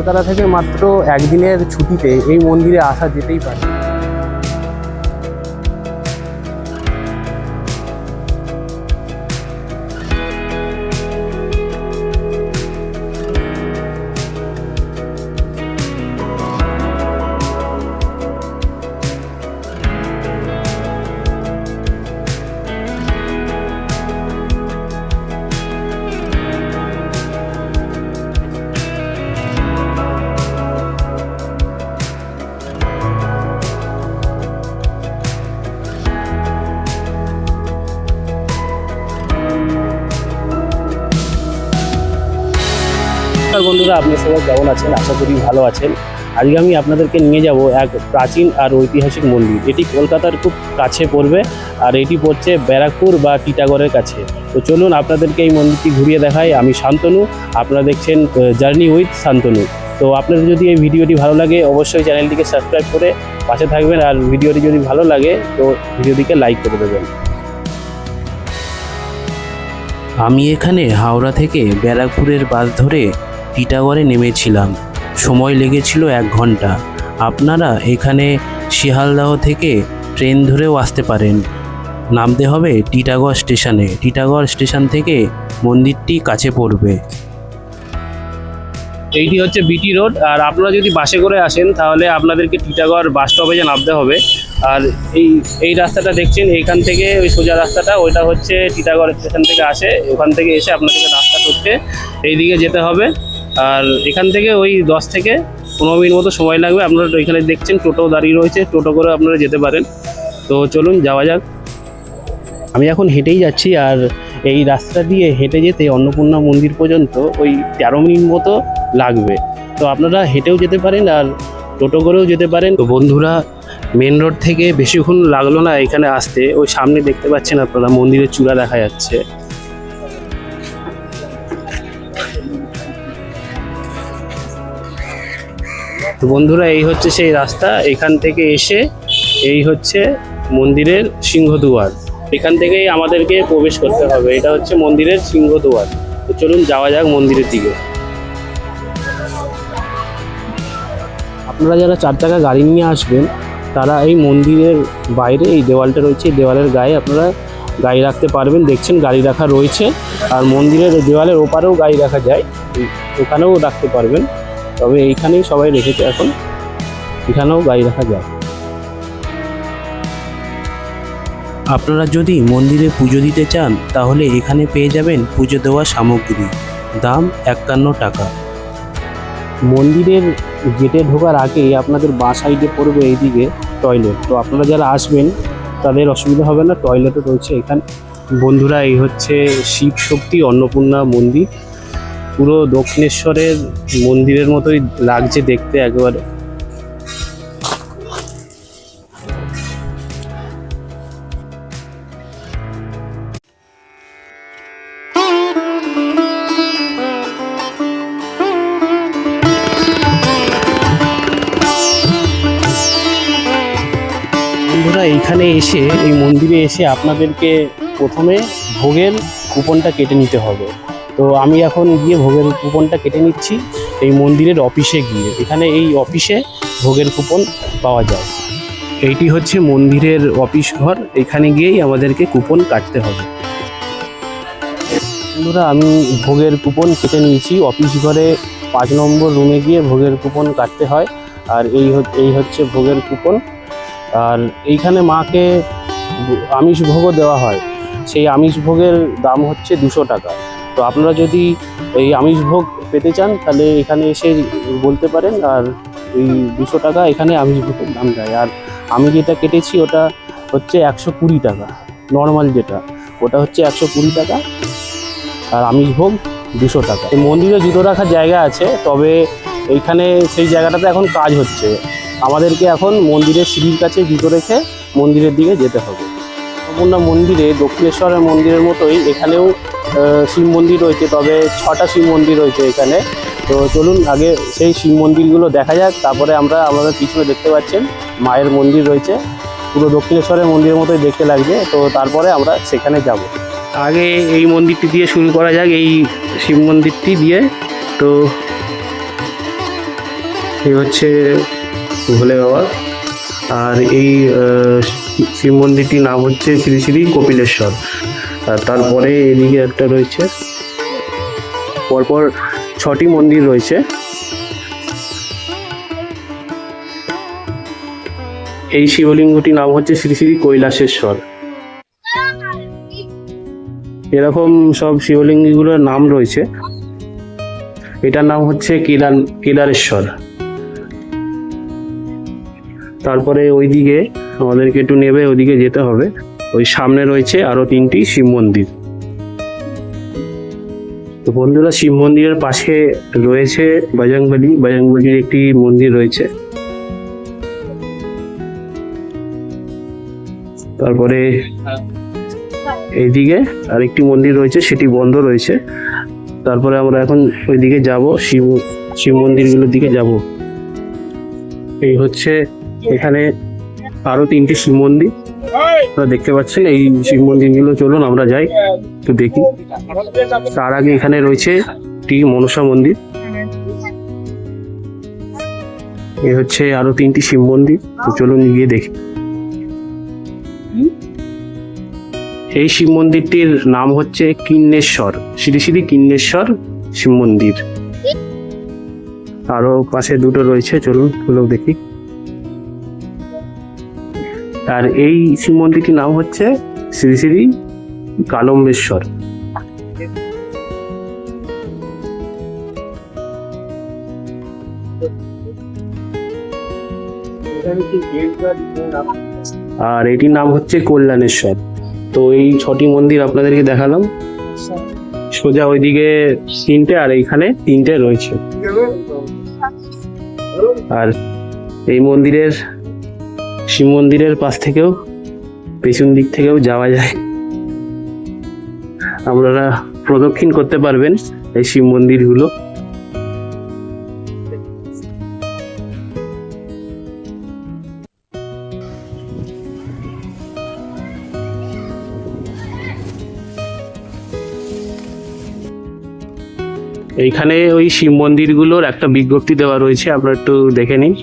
কলকাতা থেকে মাত্র একদিনের ছুটিতে এই মন্দিরে আসা যেতেই পারে। বন্ধুরা, আপনি সবাই কেমন আছেন? আশা করি ভালো আছেন। আজকে আমি আপনাদেরকে নিয়ে যাব এক প্রাচীন আর ঐতিহাসিক মন্দির। এটি কলকাতার খুব কাছে পড়বে, আর এটি পড়ছে ব্যারাকপুর বা টিটাগড়ের কাছে। তো চলুন আপনাদেরকে এই মন্দিরটি ঘুরিয়ে দেখাই। আমি শান্তনু, আপনারা দেখছেন জার্নি উইথ শান্তনু। তো আপনাদের যদি এই ভিডিওটি ভালো লাগে অবশ্যই চ্যানেলটিকে সাবস্ক্রাইব করে পাশে থাকবেন, আর ভিডিওটি যদি ভালো লাগে তো ভিডিওটিকে লাইক করে দেবেন। আমি এখানে হাওড়া থেকে ব্যারাকপুরের বাস ধরে টিটাগড়ে নেমেছিলাম। সময় লেগেছিল 1 ঘন্টা। আপনারা এখানে শিয়ালদহ থেকে ট্রেন ধরেও আসতে পারেন। নামতে হবে টিটাগড় স্টেশনে। টিটাগড় স্টেশন থেকে মন্দিরটি কাছে পড়বে। এইটি হচ্ছে বিটি রোড, আর আপনারা যদি বাসে করে আসেন তাহলে আপনাদেরকে টিটাগড় বাস স্টপেজে নামতে হবে। আর এই রাস্তাটা দেখছেন, এইখান থেকে ওই সোজা রাস্তাটা, ওইটা হচ্ছে টিটাগড় স্টেশন থেকে আসে। ওখান থেকে এসে আপনাদেরকে রাস্তা করতে এই দিকে যেতে হবে। আর এখান থেকে ওই 10 থেকে 15 মিনিট মতো সময় লাগবে। আপনারা ওইখানে দেখছেন টোটো দাঁড়িয়ে রয়েছে, টোটো করে আপনারা যেতে পারেন। তো চলুন যাওয়া যাক। আমি এখন হেঁটেই যাচ্ছি, আর এই রাস্তা দিয়ে হেঁটে যেতে অন্নপূর্ণা মন্দির পর্যন্ত ওই 13 মিনিট মতো লাগবে। তো আপনারা হেঁটেও যেতে পারেন আর টোটো করেও যেতে পারেন। তো বন্ধুরা, মেন রোড থেকে বেশিক্ষণ লাগলো না এখানে আসতে। ওই সামনে দেখতে পাচ্ছেন আপনারা মন্দিরের চূড়া দেখা যাচ্ছে। তো বন্ধুরা, এই হচ্ছে সেই রাস্তা। এখান থেকে এসে এই হচ্ছে মন্দিরের সিংহদুয়ার। এখান থেকেই আমাদেরকে প্রবেশ করতে হবে। এটা হচ্ছে মন্দিরের সিংহদুয়ার। তো চলুন যাওয়া যাক মন্দিরের দিকে। আপনারা যারা 4 চাকা গাড়ি নিয়ে আসবেন তারা এই মন্দিরের বাইরে এই দেওয়ালটা রয়েছে, এই দেওয়ালের গায়ে আপনারা গাড়ি রাখতে পারবেন। দেখছেন গাড়ি রাখা রয়েছে, আর মন্দিরের দেওয়ালের ওপারেও গাড়ি রাখা যায়, ওখানেও রাখতে পারবেন। তবে এইখানেই সবাই রেখেছে এখন, এখানেও গাড়ি রাখা যায়। আপনারা যদি মন্দিরে পুজো দিতে চান তাহলে এখানে পেয়ে যাবেন পুজো দেওয়া সামগ্রী। দাম 51 টাকা। মন্দিরের গেটে ঢোকার আগেই আপনাদের বাঁ সাইডে পড়বে এইদিকে টয়লেট। তো আপনারা যারা আসবেন তাদের অসুবিধা হবে না, টয়লেটও রয়েছে এখানে। বন্ধুরা, এই হচ্ছে শিব শক্তি অন্নপূর্ণা মন্দির। পুরো দক্ষিণেশ্বরের মন্দিরের মতোই লাগছে দেখতে একেবারে। বন্ধুরা, এইখানে এসে এই মন্দিরে এসে আপনাদেরকে প্রথমে ভোগের কুপনটা কেটে নিতে হবে। তো আমি এখন গিয়ে ভোগের কুপনটা কেটে নিচ্ছি এই মন্দিরের অফিসে গিয়ে। এখানে এই অফিসে ভোগের কুপন পাওয়া যায়। এইটি হচ্ছে মন্দিরের অফিস ঘর, এখানে গিয়েই আমাদেরকে কুপন কাটতে হবে। বন্ধুরা, আমি ভোগের কুপন কেটে নিয়েছি। অফিস ঘরে 5 নম্বর রুমে গিয়ে ভোগের কুপন কাটতে হয়। আর এই হচ্ছে ভোগের কুপন। আর এইখানে মাকে আমিষ ভোগও দেওয়া হয়। সেই আমিষ ভোগের দাম হচ্ছে 200 টাকা। তো আপনারা যদি এই আমিষ ভোগ পেতে চান তাহলে এখানে এসে বলতে পারেন, আর এই 200 টাকা এখানে আমিষ ভোগের দাম দেয়। আর আমি যেটা কেটেছি ওটা হচ্ছে 120 টাকা। নর্মাল যেটা ওটা হচ্ছে 120 টাকা, আর আমিষ ভোগ 200 টাকা। এই মন্দিরে জুতো রাখার জায়গা আছে, তবে এইখানে সেই জায়গাটাতে এখন কাজ হচ্ছে। আমাদেরকে এখন মন্দিরের সিঁড়ির কাছে জুতো রেখে মন্দিরের দিকে যেতে হবে। অন্নপূর্ণা মন্দিরে দক্ষিণেশ্বরের মন্দিরের মতোই এখানেও শিব মন্দির রয়েছে, তবে 6টা শিব মন্দির রয়েছে এখানে। তো চলুন আগে সেই শিব মন্দিরগুলো দেখা যাক। তারপরে আমরা আমাদের পিছনে দেখতে পাচ্ছেন মায়ের মন্দির রয়েছে, পুরো দক্ষিণেশ্বরের মন্দিরের মতোই দেখতে লাগবে। তো তারপরে আমরা সেখানে যাব। আগে এই মন্দিরটি দিয়ে শুরু করা যাক, এই শিব মন্দিরটি দিয়ে। তো এই হচ্ছে ভোলে বাবা। আর এই শিব মন্দিরটির নাম হচ্ছে শ্রী শ্রী কপিলেশ্বর। আর তারপরে এদিকে একটা রয়েছে, পরপর 6টি মন্দির রয়েছে। এই শিবলিঙ্গটির নাম হচ্ছে শ্রী শ্রী কৈলাসেশ্বর। এরকম সব শিবলিঙ্গগুলোর নাম রয়েছে। এটার নাম হচ্ছে কেদারেশ্বর। তারপরে ওইদিকে আমাদেরকে একটু নেবে, ওইদিকে যেতে হবে। ওই সামনে রয়েছে আরো 3টি শিব মন্দির। তো বন্ধুরা, শিব মন্দিরের পাশে রয়েছে বজরংবলীর একটি মন্দির রয়েছে। তারপরে এইদিকে আরেকটি মন্দির রয়েছে, সেটি বন্ধ রয়েছে। তারপরে আমরা এখন ওইদিকে যাব, শিব মন্দিরগুলোর দিকে যাব। এই হচ্ছে এখানে আরো 3টি শিব মন্দির আপনারা দেখতে পাচ্ছেন। এই শিব মন্দিরগুলো চলুন আমরা যাই একটু দেখি। তার আগে এখানে রয়েছে একটি মনসা মন্দির। এই হচ্ছে আরো 3টি শিব মন্দির, তো চলুন গিয়ে দেখি। এই শিব মন্দিরটির নাম হচ্ছে কিন্নেশ্বর, শ্রী শ্রী কিন্নেশ্বর শিব মন্দির। আরো পাশে 2টো রয়েছে, চলুন ওগুলো দেখি। আর এই শিব মন্দিরটির নাম হচ্ছে শ্রী শ্রী কালম্বেশ্বর। আর এটির নাম হচ্ছে কল্যাণেশ্বর। তো এই 6টি মন্দির আপনাদেরকে দেখালাম। সোজা ওইদিকে 3টে আর এইখানে 3টে রয়েছে। আর এই শিব মন্দিরের পাশ থেকেও, পেছন দিক থেকেও যাওয়া যায়। আপনারা প্রদক্ষিণ করতে পারবেন এই শিব মন্দিরগুলো। এইখানে ওই শিব মন্দিরগুলোর একটা বিজ্ঞপ্তি দেওয়া রয়েছে, আপনারা একটু দেখে নিন।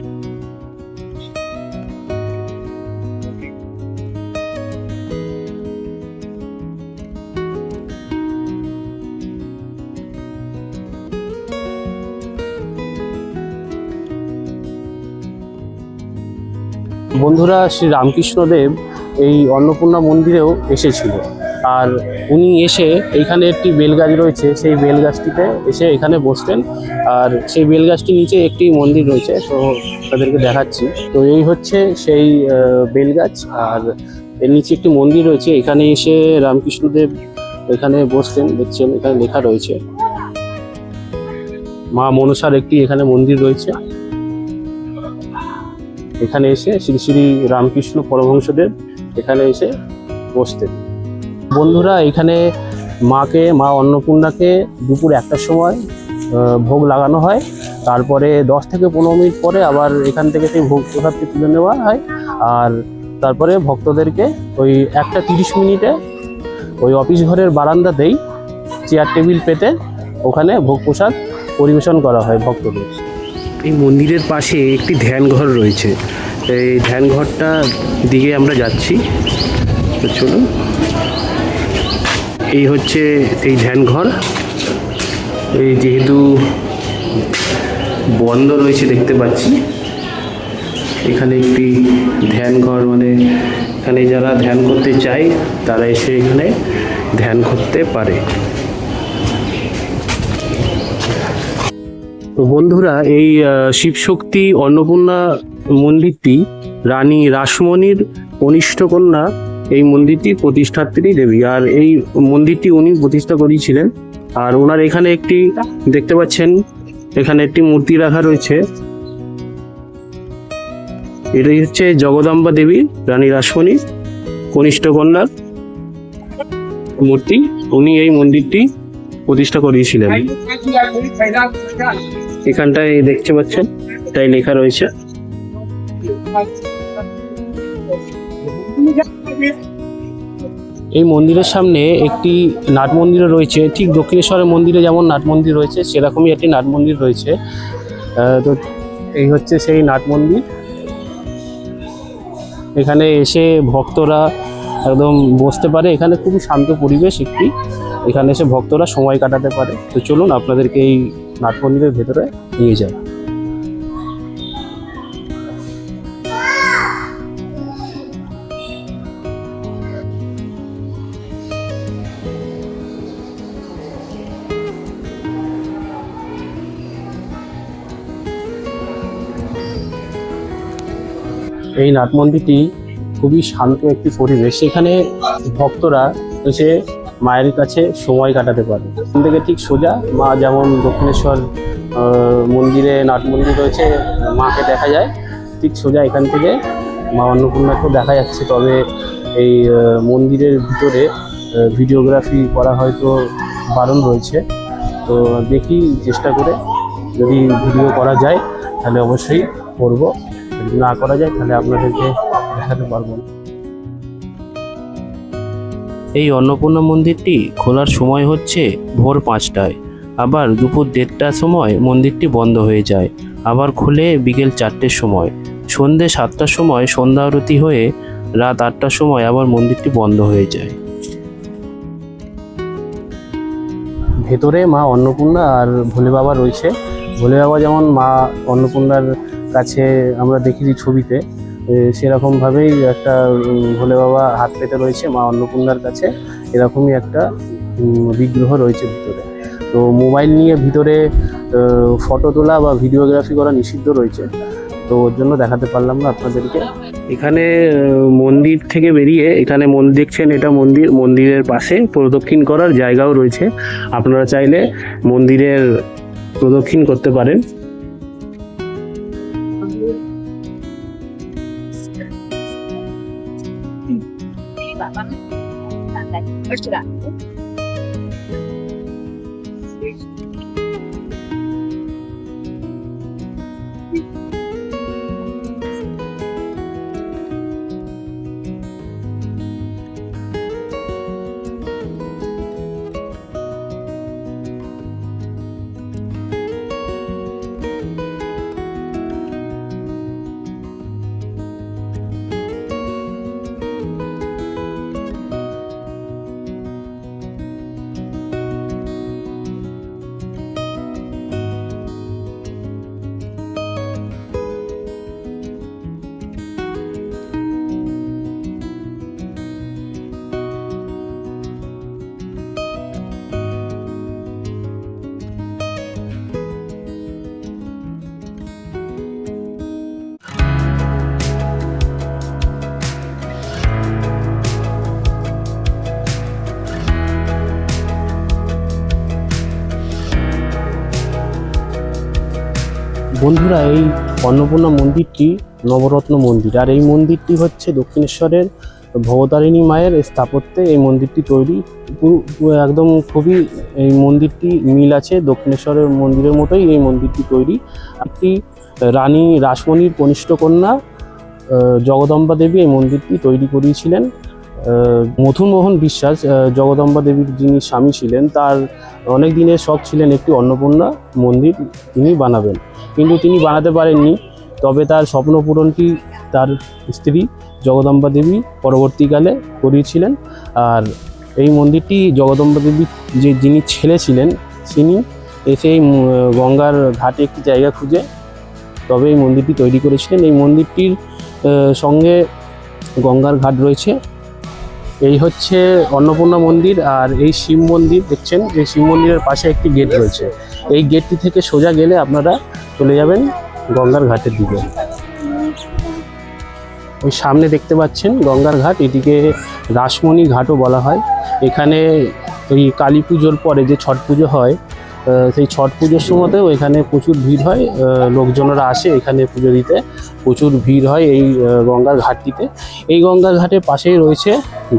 বন্ধুরা, শ্রী রামকৃষ্ণদেব এই অন্নপূর্ণা মন্দিরেও এসেছিল। আর উনি এসে এইখানে একটি বেলগাছ রয়েছে, সেই বেলগাছটিতে এসে এখানে বসতেন। আর সেই বেলগাছটির নিচে একটি মন্দির রয়েছে, তো তাদেরকে দেখাচ্ছি। তো এই হচ্ছে সেই বেলগাছ, আর এর নিচে একটি মন্দির রয়েছে। এখানে এসে রামকৃষ্ণদেব এখানে বসতেন, দেখছেন এখানে লেখা রয়েছে। মা মনসার একটি এখানে মন্দির রয়েছে। এখানে এসে শ্রী শ্রী রামকৃষ্ণ পরমহংসদেব এখানে এসে বসতেন। বন্ধুরা, এখানে মা অন্নপূর্ণাকে দুপুর 1টার সময় ভোগ লাগানো হয়। তারপরে 10 থেকে 15 মিনিট পরে আবার এখান থেকে সেই ভোগ প্রসাদটি তুলে নেওয়া হয়। আর তারপরে ভক্তদেরকে ওই 1টা 30 মিনিটে ওই অফিস ঘরের বারান্দাতেই চেয়ার টেবিল পেতে ওখানে ভোগ প্রসাদ পরিবেশন করা হয় ভক্তদের। এই মন্দিরের পাশে একটি ধ্যান ঘর রয়েছে। এই ধ্যান ঘরটা দিকে আমরা যাচ্ছি, তো চলুন। এই হচ্ছে সেই ধ্যান ঘর। এই যেহেতু বন্ধ রয়েছে দেখতে পাচ্ছি, এখানে একটি ধ্যান ঘর, মানে এখানে যারা ধ্যান করতে চায় তারা এসে এখানে ধ্যান করতে পারে। তো বন্ধুরা, এই শিবশক্তি অন্নপূর্ণা মন্দিরটি রানী রাসমণির কনিষ্ঠ কন্যা এই মন্দিরটি প্রতিষ্ঠাত্রী দেবী। আর এই মন্দিরটি উনি প্রতিষ্ঠা করেছিলেন। আর ওনার এখানে একটি দেখতে পাচ্ছেন, এখানে একটি মূর্তি রাখা রয়েছে। এটাই হচ্ছে জগদম্বা দেবী, রানী রাসমণির কনিষ্ঠ কন্যার মূর্তি। উনি এই মন্দিরটি প্রতিষ্ঠা করিয়েছিলেন। এখানটায় দেখতে পাচ্ছেন, তাই লেখা রয়েছে। এই মন্দিরের সামনে একটি নাট মন্দিরও রয়েছে। ঠিক দক্ষিণেশ্বরের মন্দিরে যেমন নাট মন্দির রয়েছে, সেরকমই একটি নাট মন্দির রয়েছে। তো এই হচ্ছে সেই নাট মন্দির। এখানে এসে ভক্তরা একদম বসতে পারে, এখানে খুবই শান্ত পরিবেশ একটি, এখানে এসে ভক্তরা সময় কাটাতে পারে। তো চলুন আপনাদেরকে এই নাট মন্দিরের ভেতরে নিয়ে যাই। এই নাট মন্দিরটি খুবই শান্ত একটি পরিবেশ, এখানে ভক্তরা এসে মায়ের কাছে সময় কাটাতে পারে। এখান থেকে ঠিক সোজা মা, যেমন দক্ষিণেশ্বর মন্দিরে নাট মন্দির রয়েছে, মাকে দেখা যায়, ঠিক সোজা এখান থেকে মা অন্নপূর্ণাকেও দেখা যাচ্ছে। তবে এই মন্দিরের ভিতরে ভিডিওগ্রাফি করা হয়তো বারণ রয়েছে, তো দেখি চেষ্টা করে যদি ভিডিও করা যায় তাহলে অবশ্যই করব, যদি না করা যায় তাহলে আপনাদেরকে দেখাতে পারবো না। এই অন্নপূর্ণা মন্দিরটি খোলার সময় হচ্ছে ভোর 5টায়, আবার দুপুর 1:30টার সময় মন্দিরটি বন্ধ হয়ে যায়, আবার খুলে বিকেল 4টের সময়। সন্ধে 7টার সময় সন্ধ্যা আরতি হয়ে রাত 8টার সময় আবার মন্দিরটি বন্ধ হয়ে যায়। ভেতরে মা অন্নপূর্ণা আর ভোলে বাবা রয়েছে। ভোলে বাবা যেমন মা অন্নপূর্ণার কাছে আমরা দেখেছি ছবিতে, সেরকমভাবেই একটা ভোলে বাবা হাত পেতে রয়েছে মা অন্নপূর্ণার কাছে, এরকমই একটা বিগ্রহ রয়েছে ভিতরে। তো মোবাইল নিয়ে ভিতরে ফটো তোলা বা ভিডিওগ্রাফি করা নিষিদ্ধ রয়েছে, তো ওর জন্য দেখাতে পারলাম না আপনাদেরকে। এখানে মন্দির থেকে বেরিয়ে এখানে দেখছেন, এটা মন্দিরের পাশে প্রদক্ষিণ করার জায়গাও রয়েছে, আপনারা চাইলে মন্দিরের প্রদক্ষিণ করতে পারেন। বন্ধুরা, এই অন্নপূর্ণা মন্দিরটি নবরত্ন মন্দির, আর এই মন্দিরটি হচ্ছে দক্ষিণেশ্বরের ভবতারিণী মায়ের স্থাপত্যে এই মন্দিরটি তৈরি। একদম খুবই এই মন্দিরটি মিল আছে, দক্ষিণেশ্বরের মন্দিরের মতোই এই মন্দিরটি তৈরি। একটি রানী রাসমণির কনিষ্ঠ কন্যা জগদম্বা দেবী এই মন্দিরটি তৈরি করিয়েছিলেন। মথুরমোহন বিশ্বাস, জগদম্বা দেবীর যিনি স্বামী ছিলেন, তার অনেক দিনের শখ ছিলেন একটি অন্নপূর্ণা মন্দির তিনি বানাবেন, কিন্তু তিনি বানাতে পারেননি। তবে তার স্বপ্ন পূরণটি তার স্ত্রী জগদম্বা দেবী পরবর্তীকালে করিয়েছিলেন। আর এই মন্দিরটি জগদম্বা দেবী যিনি ছেলে ছিলেন, তিনি এসে এই গঙ্গার ঘাটে একটি জায়গা খুঁজে তবে এই মন্দিরটি তৈরি করেছিলেন। এই মন্দিরটির সঙ্গে গঙ্গার ঘাট রয়েছে। এই হচ্ছে অন্নপূর্ণা মন্দির, আর এই শিব মন্দির দেখছেন, এই শিব মন্দিরের পাশে একটি গেট রয়েছে। এই গেটটি থেকে সোজা গেলে আপনারা চলে যাবেন গঙ্গার ঘাটের দিকে। ওই সামনে দেখতে পাচ্ছেন গঙ্গার ঘাট, এটিকে রাসমণি ঘাটও বলা হয়। এখানে ওই কালী পুজোর পরে যে ছট পুজো হয়, সেই ছট পুজোর সময়তেও এখানে প্রচুর ভিড় হয়, লোকজনরা আসে এখানে পুজো দিতে, প্রচুর ভিড় হয় এই গঙ্গার ঘাটটিতে। এই গঙ্গার ঘাটের পাশেই রয়েছে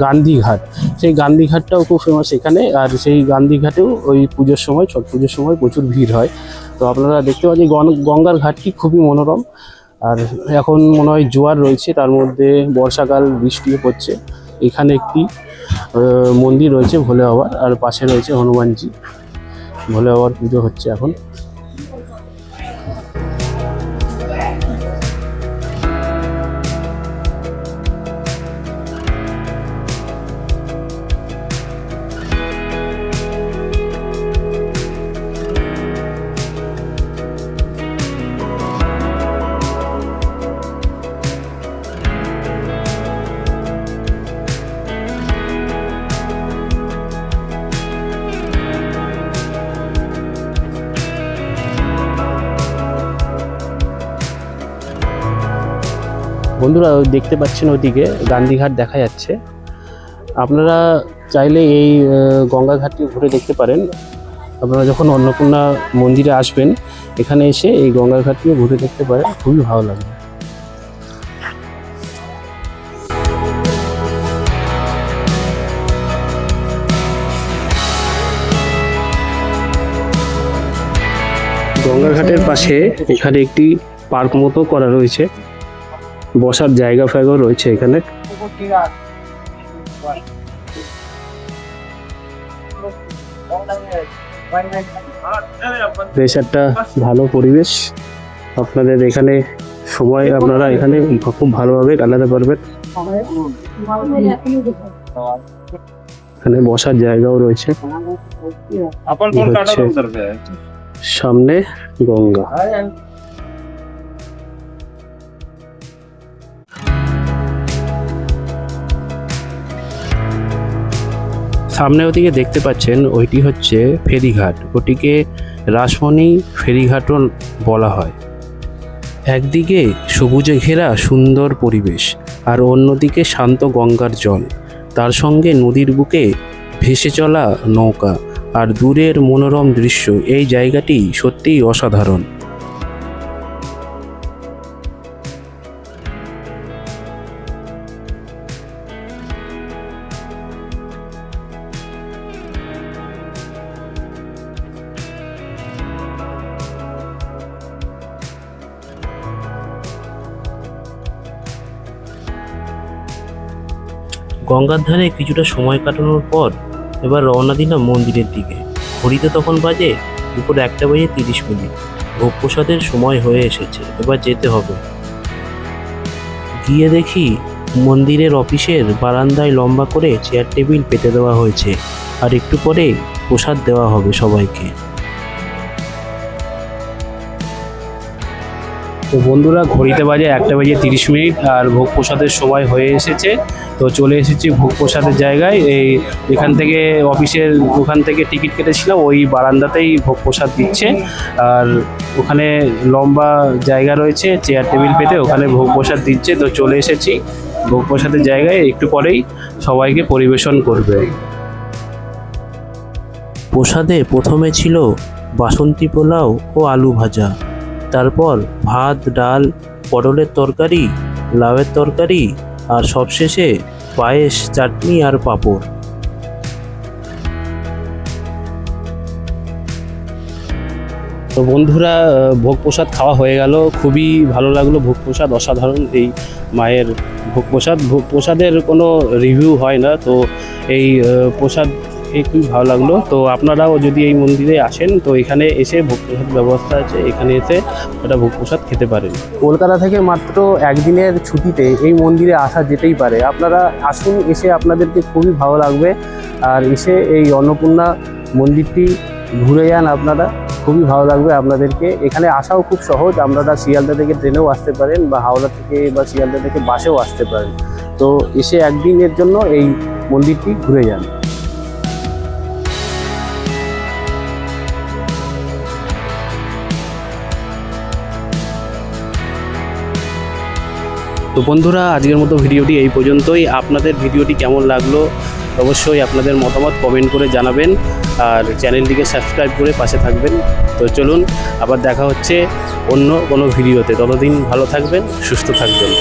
গান্ধী ঘাট, সেই গান্ধী ঘাটটাও খুব ফেমাস এখানে। আর সেই গান্ধী ঘাটেও ওই পুজোর সময়, ছট পুজোর সময় প্রচুর ভিড় হয়। তো আপনারা দেখতে পাচ্ছেন গঙ্গার ঘাটটি খুবই মনোরম। আর এখন মনে হয় জোয়ার রয়েছে, তার মধ্যে বর্ষাকাল, বৃষ্টিও পড়ছে। এখানে একটি মন্দির রয়েছে ভোলে বাবার, আর পাশে রয়েছে হনুমানজি। ভোলে বাবার পুজো হচ্ছে এখন। বন্ধুরা দেখতে পাচ্ছেন ওদিকে গান্ধীঘাট দেখা যাচ্ছে। আপনারা চাইলে এই গঙ্গা ঘাটটি ঘুরে দেখতে পারেন। আপনারা যখন অন্নপূর্ণা মন্দিরে আসবেন এখানে এসে এই গঙ্গা ঘাটটিও ঘুরে দেখতে পারেন, খুবই ভালো লাগবে। গঙ্গাঘাটের পাশে এখানে একটি পার্ক মতো করা রয়েছে, বসার জায়গা ফায়গা রয়েছে এখানে। বেশ একটা ভালো পরিবেশ। আপনাদের এখানে সময় আপনারা এখানে খুব ভালোভাবে কাটাতে পারবেন। এখানে বসার জায়গাও রয়েছে। সামনে গঙ্গা। সামনে ওদিকে দেখতে পাচ্ছেন ওইটি হচ্ছে ফেরিঘাট, ওটিকে রাসমণি ফেরিঘাটও বলা হয়। একদিকে সবুজে ঘেরা সুন্দর পরিবেশ আর অন্যদিকে শান্ত গঙ্গার জল, তার সঙ্গে নদীর বুকে ভেসে চলা নৌকা আর দূরের মনোরম দৃশ্য। এই জায়গাটি সত্যিই অসাধারণ। গঙ্গার ধারে কিছুটা সময় কাটানোর পর এবার রওনা দিলাম মন্দিরের দিকে। ঘড়িতে তখন বাজে দুপুর 1:30। ভোগ প্রসাদের সময় হয়ে এসেছে, এবার যেতে হবে। গিয়ে দেখি মন্দিরের অফিসের বারান্দায় লম্বা করে চেয়ার টেবিল পেতে দেওয়া হয়েছে, আর একটু পরে প্রসাদ দেওয়া হবে সবাইকে। তো বন্ধুরা ঘড়িতে বাজে 1:30 আর ভোগ প্রসাদের সময় হয়ে এসেছে। তো চলে এসেছি ভোগ প্রসাদের জায়গায়। এখান থেকে অফিসের ওখান থেকে টিকিট কেটেছিলাম, ওই বারান্দাতেই ভোগ প্রসাদ দিচ্ছে। আর ওখানে লম্বা জায়গা রয়েছে চেয়ার টেবিল পেতে, ওখানে ভোগ প্রসাদ দিচ্ছে। তো চলে এসেছি ভোগ প্রসাদের জায়গায়, একটু পরেই সবাইকে পরিবেশন করবে। প্রসাদে প্রথমে ছিল বাসন্তী পোলাও ও আলু ভাজা, তারপর ভাত, ডাল, পটলের তরকারি, লাউয়ের তরকারি আর সবশেষে পায়েস, চাটনি আর পাঁপড়। তো বন্ধুরা ভোগ প্রসাদ খাওয়া হয়ে গেল, খুবই ভালো লাগলো। ভোগ প্রসাদ অসাধারণ, এই মায়ের ভোগ প্রসাদ। ভোগ প্রসাদের কোনো রিভিউ হয় না, তো এই প্রসাদ খুবই ভালো লাগলো। তো আপনারাও যদি এই মন্দিরে আসেন তো এখানে এসে ভোগ প্রসাদ ব্যবস্থা আছে, এখানে এসে একটা ভোগ প্রসাদ খেতে পারেন। কলকাতা থেকে মাত্র একদিনের ছুটিতে এই মন্দিরে আসা যেতেই পারে। আপনারা আসুন, এসে আপনাদেরকে খুবই ভালো লাগবে। আর এসে এই অন্নপূর্ণা মন্দিরটি ঘুরে যান, আপনারা খুবই ভালো লাগবে আপনাদেরকে। এখানে আসাও খুব সহজ, আপনারা শিয়ালদা থেকে ট্রেনেও আসতে পারেন বা হাওড়া থেকে বা শিয়ালদা থেকে বাসেও আসতে পারেন। তো এসে একদিনের জন্য এই মন্দিরটি ঘুরে যান। তো বন্ধুরা আজকের মতো ভিডিওটি এই পর্যন্তই। আপনাদের ভিডিওটি কেমন লাগলো অবশ্যই আপনাদের মতামত কমেন্ট করে জানাবেন, আর চ্যানেলটিকে সাবস্ক্রাইব করে পাশে থাকবেন। তো চলুন আবার দেখা হচ্ছে অন্য কোনো ভিডিওতে। ততদিন ভালো থাকবেন, সুস্থ থাকবেন।